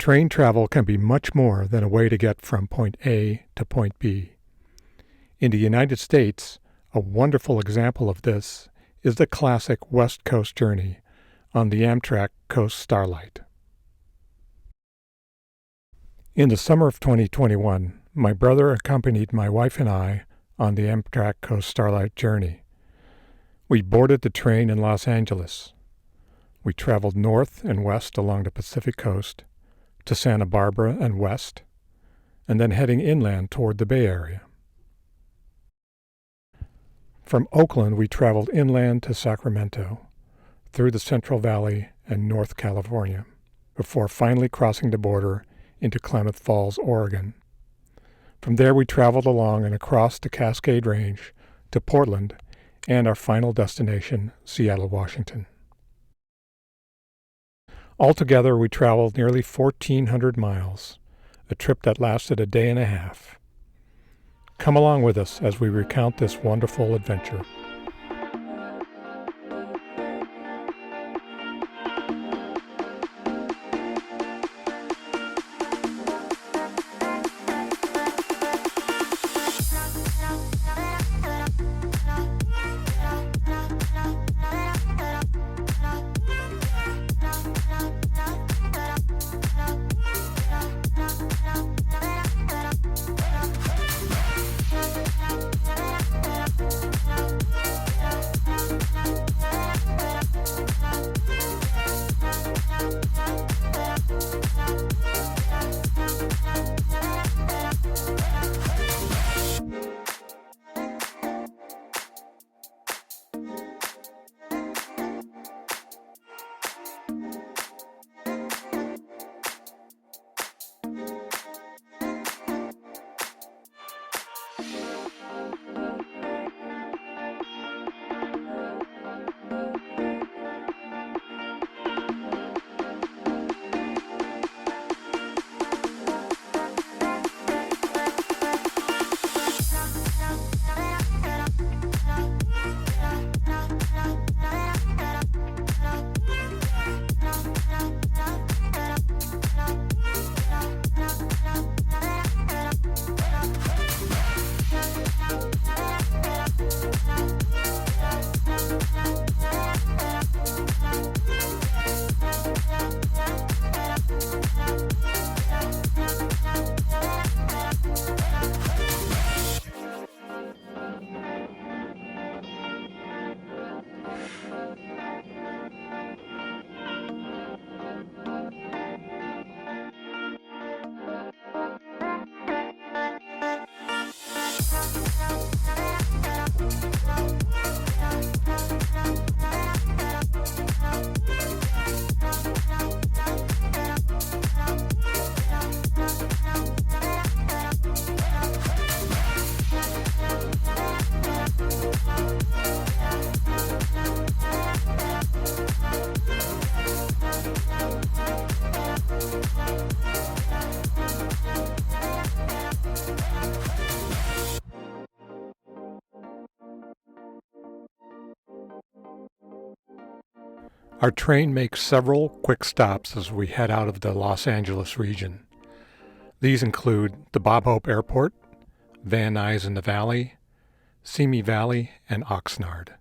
Train travel can be much more than a way to get from point A to point B. In the United States, a wonderful example of this is the classic West Coast journey on the Amtrak Coast Starlight. In the summer of 2021, my brother accompanied my wife and I on the Amtrak Coast Starlight journey. We boarded the train in Los Angeles. We traveled north and west along the Pacific Coast to Santa Barbara and west, and then heading inland toward the Bay Area. From Oakland, we traveled inland to Sacramento, through the Central Valley and North California, before finally crossing the border into Klamath Falls, Oregon. From there, we traveled along and across the Cascade Range to Portland and our final destination, Seattle, Washington. Altogether, we traveled nearly 1,400 miles, a trip that lasted a day and a half. Come along with us as we recount this wonderful adventure. Our train makes several quick stops as we head out of the Los Angeles region. These include the Bob Hope Airport, Van Nuys in the Valley, Simi Valley, and Oxnard.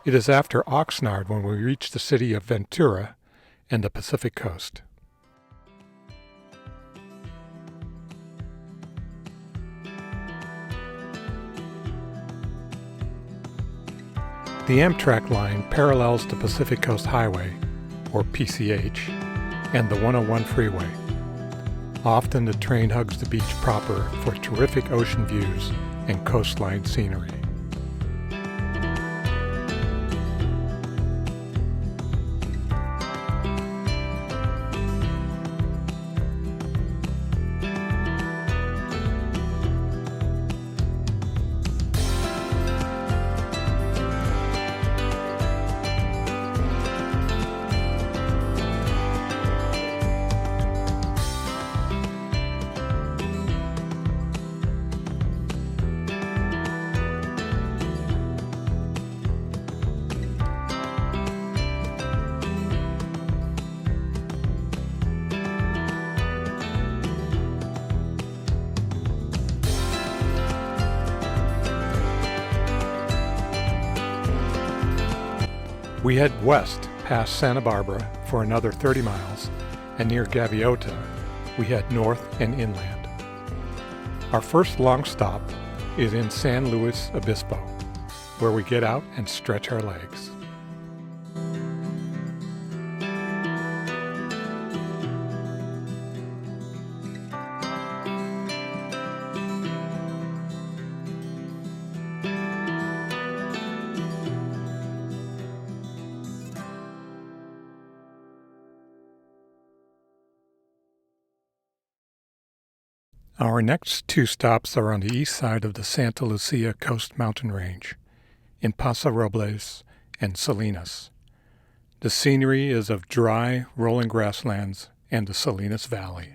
It is after Oxnard when we reach the city of Ventura and the Pacific Coast. The Amtrak line parallels the Pacific Coast Highway, or PCH, and the 101 freeway. Often the train hugs the beach proper for terrific ocean views and coastline scenery. We head west past Santa Barbara for another 30 miles, and near Gaviota, we head north and inland. Our first long stop is in San Luis Obispo, where we get out and stretch our legs. Our next two stops are on the east side of the Santa Lucia Coast Mountain Range, in Paso Robles and Salinas. The scenery is of dry, rolling grasslands and the Salinas Valley.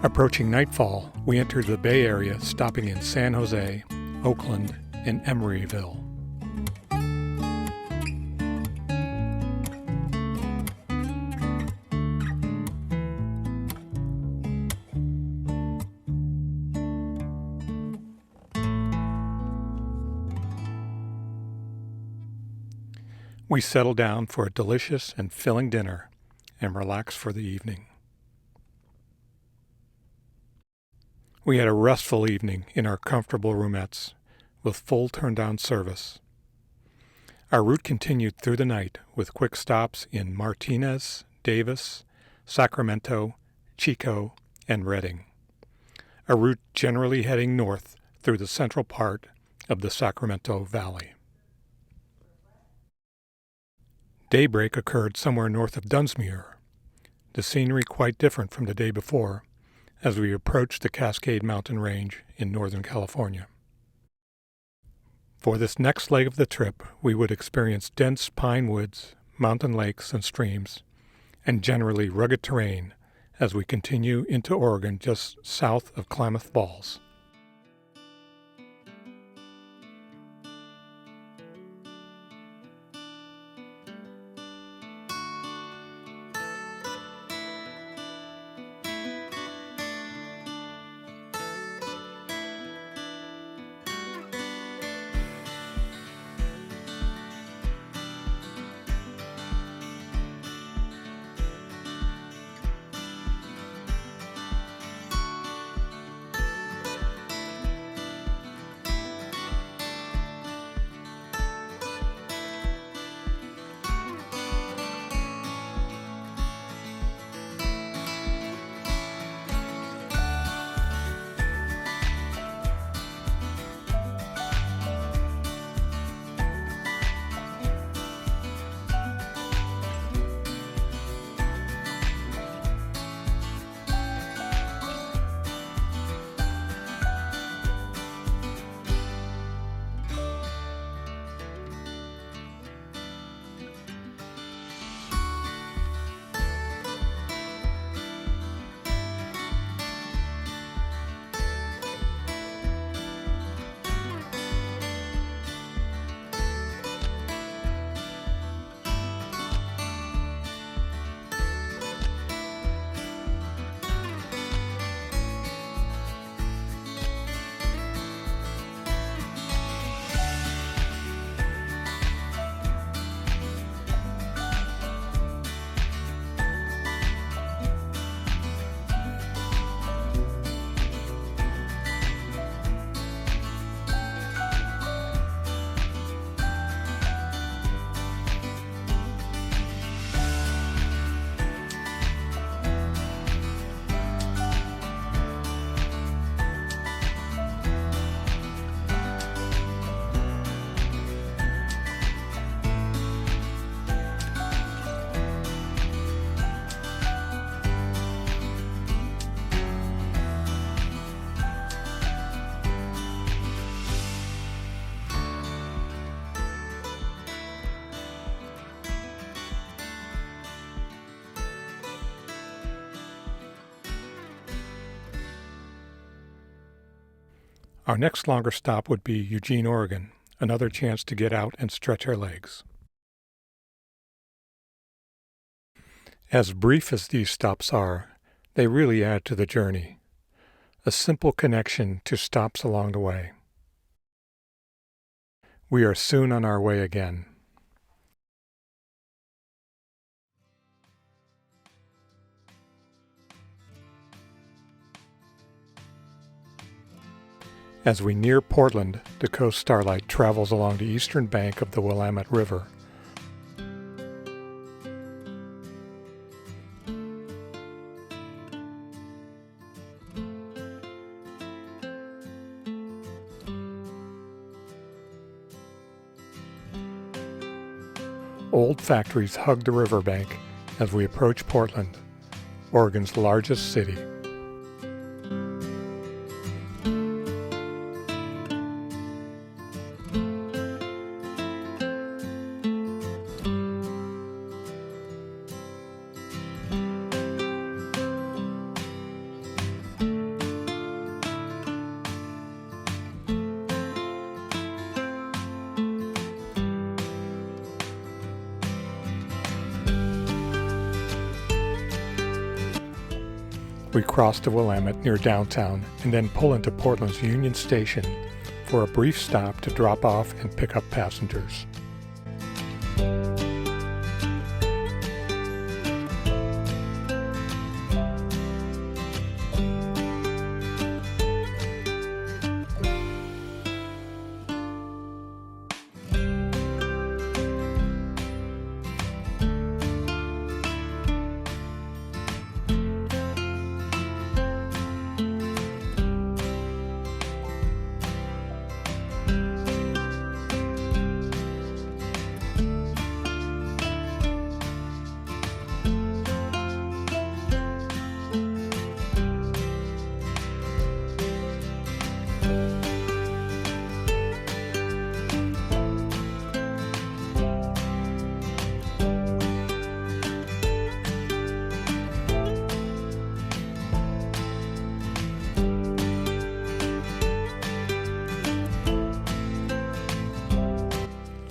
Approaching nightfall, we entered the Bay Area, stopping in San Jose, Oakland, and Emeryville. We settle down for a delicious and filling dinner and relax for the evening. We had a restful evening in our comfortable roomettes with full turn-down service. Our route continued through the night with quick stops in Martinez, Davis, Sacramento, Chico, and Redding, a route generally heading north through the central part of the Sacramento Valley. Daybreak occurred somewhere north of Dunsmuir, the scenery quite different from the day before, as we approached the Cascade Mountain Range in Northern California. For this next leg of the trip, we would experience dense pine woods, mountain lakes and streams, and generally rugged terrain as we continue into Oregon just south of Klamath Falls. Our next longer stop would be Eugene, Oregon, another chance to get out and stretch our legs. As brief as these stops are, they really add to the journey. A simple connection to stops along the way. We are soon on our way again. As we near Portland, the Coast Starlight travels along the eastern bank of the Willamette River. Old factories hug the riverbank as we approach Portland, Oregon's largest city. We cross the Willamette near downtown and then pull into Portland's Union Station for a brief stop to drop off and pick up passengers.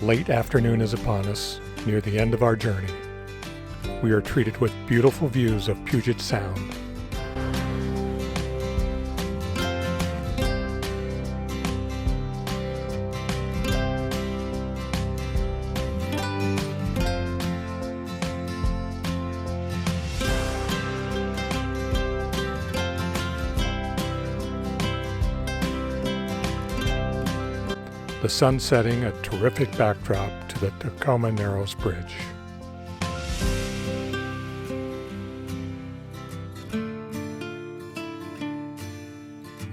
Late afternoon is upon us, near the end of our journey. We are treated with beautiful views of Puget Sound. The sun setting a terrific backdrop to the Tacoma Narrows Bridge.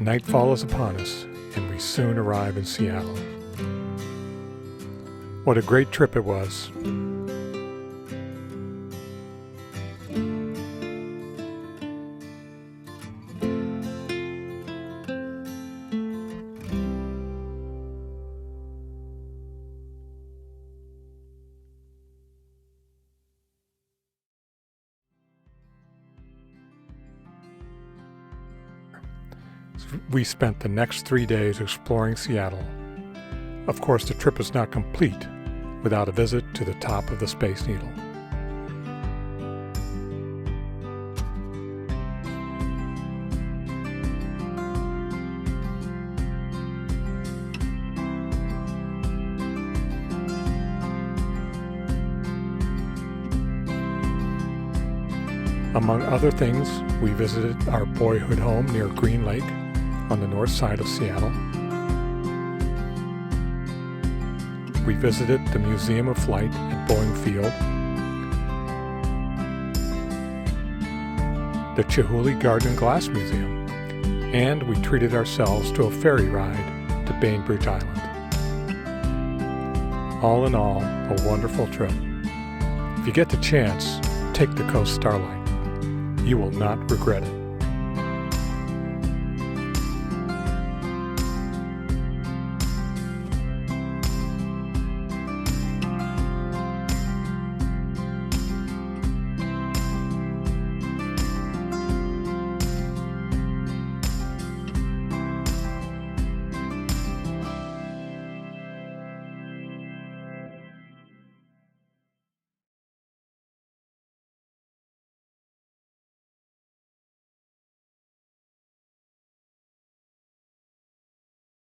Nightfall is upon us, and we soon arrive in Seattle. What a great trip it was. We spent the next 3 days exploring Seattle. Of course, the trip is not complete without a visit to the top of the Space Needle. Among other things, we visited our boyhood home near Green Lake on the north side of Seattle. We visited the Museum of Flight at Boeing Field, the Chihuly Garden Glass Museum, and we treated ourselves to a ferry ride to Bainbridge Island. All in all, a wonderful trip. If you get the chance, take the Coast Starlight. You will not regret it.